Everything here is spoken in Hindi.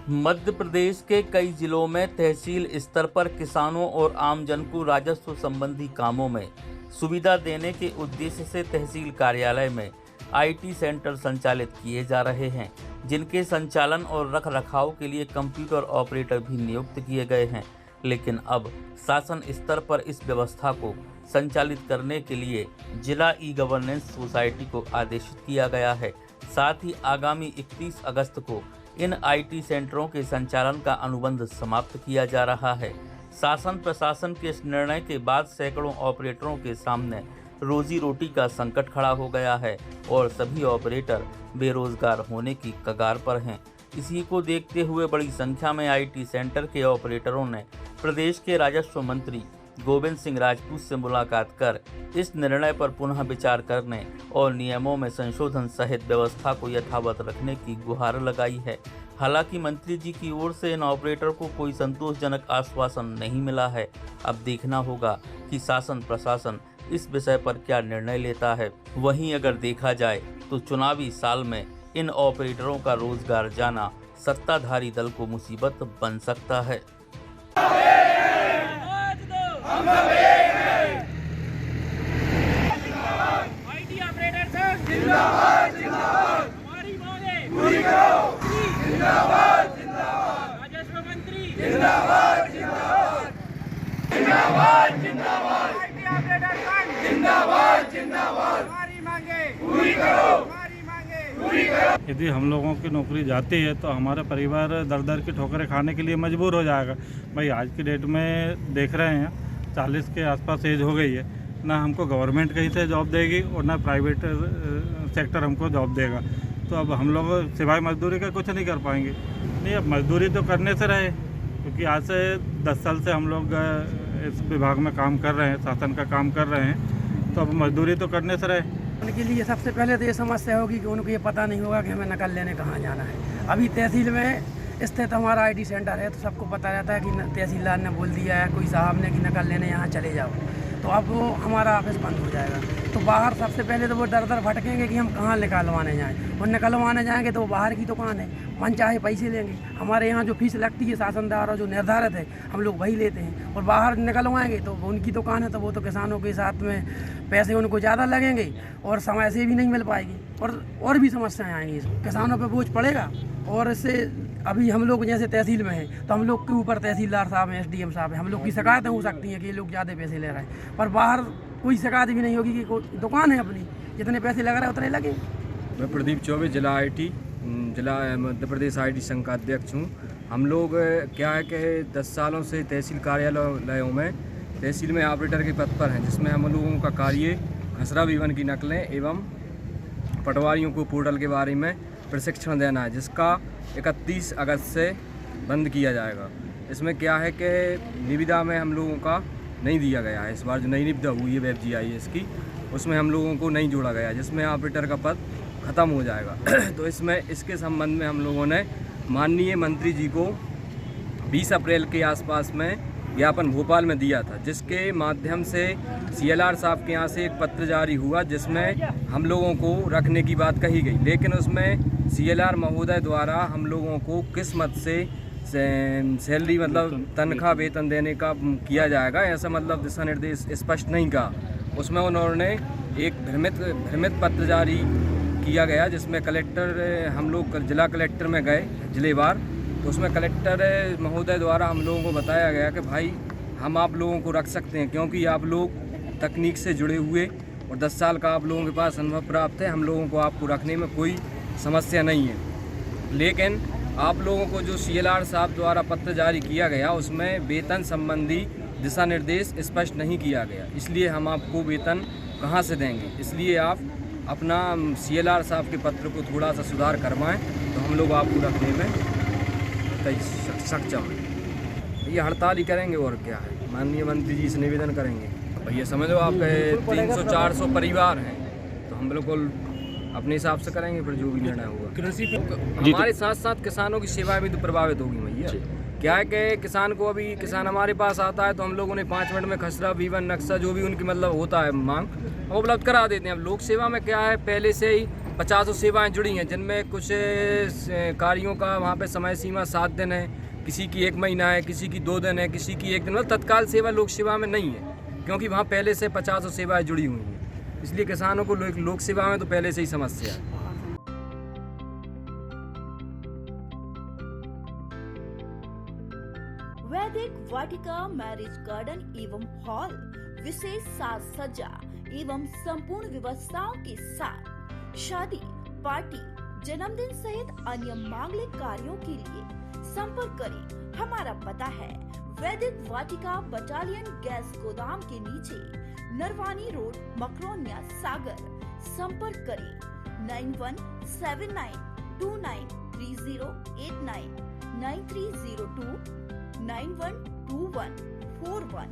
मध्य प्रदेश के कई जिलों में तहसील स्तर पर किसानों और आमजन को राजस्व संबंधी कामों में सुविधा देने के उद्देश्य से तहसील कार्यालय में आईटी सेंटर संचालित किए जा रहे हैं, जिनके संचालन और रखरखाव के लिए कंप्यूटर ऑपरेटर भी नियुक्त किए गए हैं। लेकिन अब शासन स्तर पर इस व्यवस्था को संचालित करने के लिए जिला ई गवर्नेंस सोसाइटी को आदेशित किया गया है। साथ ही आगामी 31 अगस्त को इन आईटी सेंटरों के संचालन का अनुबंध समाप्त किया जा रहा है। शासन प्रशासन के इस निर्णय के बाद सैकड़ों ऑपरेटरों के सामने रोजी रोटी का संकट खड़ा हो गया है और सभी ऑपरेटर बेरोजगार होने की कगार पर हैं। इसी को देखते हुए बड़ी संख्या में आईटी सेंटर के ऑपरेटरों ने प्रदेश के राजस्व मंत्री गोविंद सिंह राजपूत से मुलाकात कर इस निर्णय पर पुनः विचार करने और नियमों में संशोधन सहित व्यवस्था को यथावत रखने की गुहार लगाई है। हालांकि मंत्री जी की ओर से इन ऑपरेटर को कोई संतोषजनक आश्वासन नहीं मिला है। अब देखना होगा कि शासन प्रशासन इस विषय पर क्या निर्णय लेता है। वहीं अगर देखा जाए तो चुनावी साल में इन ऑपरेटरों का रोजगार जाना सत्ताधारी दल को मुसीबत बन सकता है। आईटी ऑपरेटर सर जिंदाबाद जिंदाबाद, हमारी मांगे पूरी करो। जिंदाबाद जिंदाबाद, राजस्व मंत्री जिंदाबाद जिंदाबाद, जिंदाबाद जिंदाबाद, आईटी ऑपरेटर संघ जिंदाबाद जिंदाबाद, हमारी मांगे पूरी करो, हमारी मांगे पूरी करो। यदि हम लोगों की नौकरी जाती है तो हमारा परिवार दर दर की ठोकरें खाने के लिए मजबूर हो जाएगा। भाई आज की डेट में देख रहे हैं 40 के आसपास एज हो गई है, ना हमको गवर्नमेंट कहीं से जॉब देगी और ना प्राइवेट सेक्टर हमको जॉब देगा। तो अब हम लोग सिवाय मजदूरी का कुछ नहीं कर पाएंगे। नहीं, अब मजदूरी तो करने से रहे, क्योंकि आज से 10 साल से हम लोग इस विभाग में काम कर रहे हैं, शासन का काम कर रहे हैं, तो अब मजदूरी तो करने से रहे। उनके लिए सबसे पहले तो ये समस्या होगी कि उनको ये पता नहीं होगा कि हमें नकल लेने कहाँ जाना है। अभी तहसील में स्थित हमारा आईटी सेंटर है, तो सबको पता रहता है कि तहसीलदार ने बोल दिया है, कोई साहब ने कि नकल लेने यहाँ चले जाओ, तो अब वो हमारा ऑफिस बंद हो जाएगा। तो बाहर सबसे पहले तो वो दर दर भटकेंगे कि हम कहाँ निकलवाने जाएँ, और निकलवाने जाएंगे तो वो बाहर की दुकान है, मन चाहे पैसे लेंगे। हमारे यहाँ जो फीस लगती है शासन द्वारा जो निर्धारित है, हम लोग वही लेते हैं, और बाहर निकलवाएंगे तो उनकी दुकान है, तो वो तो किसानों के साथ में पैसे उनको ज़्यादा लगेंगे और समय से भी नहीं मिल पाएगी, और भी समस्याएं आएंगी। किसानों पे बोझ पड़ेगा। और इससे अभी हम लोग जैसे तहसील में हैं तो हम लोग के ऊपर तहसीलदार साहब हैं, एसडीएम साहब हैं, हम लोग की शिकायतें हो सकती हैं कि ये लोग ज़्यादा पैसे ले रहे हैं, पर बाहर कोई शिकायत भी नहीं होगी कि कोई दुकान है अपनी, जितने पैसे लग रहे हैं उतने लगे। मैं प्रदीप चौबे जिला मध्य प्रदेश आईटी संघ का अध्यक्ष हूँ। हम लोग क्या है कि 10 सालों से तहसील कार्यालयों में तहसील में ऑपरेटर के पद पर हैं, जिसमें हम लोगों का कार्य खसरा विवरण की नकलें एवं पटवारियों को पोर्टल के बारे में प्रशिक्षण देना है, जिसका 31 अगस्त से बंद किया जाएगा। इसमें क्या है कि निविदा में हम लोगों का नहीं दिया गया है। इस बार जो नई निविदा हुई है वेब GIS की, उसमें हम लोगों को नहीं जोड़ा गया, जिसमें ऑपरेटर का पद ख़त्म हो जाएगा। तो इसके संबंध में हम लोगों ने माननीय मंत्री जी को 20 अप्रैल के आसपास में ज्ञापन भोपाल में दिया था, जिसके माध्यम से CLR साहब के यहाँ से एक पत्र जारी हुआ, जिसमें हम लोगों को रखने की बात कही गई। लेकिन उसमें CLR महोदय द्वारा हम लोगों को किस्मत से सैलरी मतलब तनख्वाह वेतन देने का किया जाएगा, ऐसा मतलब दिशा निर्देश स्पष्ट नहीं कहा। उसमें उन्होंने एक भ्रमित पत्र जारी किया गया, जिसमें कलेक्टर हम लोग जिला कलेक्टर में गए जिलेवार, तो उसमें कलेक्टर महोदय द्वारा हम लोगों को बताया गया कि भाई हम आप लोगों को रख सकते हैं, क्योंकि आप लोग तकनीक से जुड़े हुए और 10 साल का आप लोगों के पास अनुभव प्राप्त है, हम लोगों को आपको रखने में कोई समस्या नहीं है। लेकिन आप लोगों को जो CLR साहब द्वारा पत्र जारी किया गया, उसमें वेतन संबंधी दिशा निर्देश स्पष्ट नहीं किया गया, इसलिए हम आपको वेतन कहाँ से देंगे। इसलिए आप अपना CLR साहब के पत्र को थोड़ा सा सुधार करवाएं, तो हम लोग आपको रखने में सक्षम है। ये हड़ताल ही करेंगे और क्या है, माननीय मंत्री जी से निवेदन करेंगे। भैया समझो आपके 300-400 परिवार हैं, तो हम बिल्कुल अपने हिसाब से करेंगे, फिर जो भी निर्णय होगा। हमारे साथ साथ किसानों की सेवाएं भी तो प्रभावित होगी भैया। क्या है कि किसान को अभी किसान हमारे पास आता है तो हम लोगों ने 5 मिनट में खसरा विवरण नक्शा जो भी उनकी मतलब होता है मांग वो उपलब्ध करा देते हैं। अब लोक सेवा में क्या है, पहले से ही 50 सेवाएं जुड़ी हैं, जिनमें कुछ कार्यों का वहाँ पे समय सीमा 7 दिन है, किसी की 1 महीना है, किसी की 2 दिन है, किसी की 1 दिन। मतलब तत्काल सेवा लोक सेवा में नहीं है, क्योंकि वहाँ पहले से 50 सेवाएं जुड़ी हुई हैं। इसलिए किसानों को लोक सेवा में तो पहले से ही समस्या है। वैदिक वाटिका मैरिज गार्डन एवं हॉल विशेष साज सज्जा एवं संपूर्ण व्यवस्थाओं के साथ शादी, पार्टी, जन्मदिन सहित अन्य मांगलिक कार्यों के लिए संपर्क करें। हमारा पता है वैदिक वाटिका बटालियन गैस गोदाम के नीचे, नरवानी रोड, मकरोनिया, सागर। संपर्क करें 9179293089 9302 912141।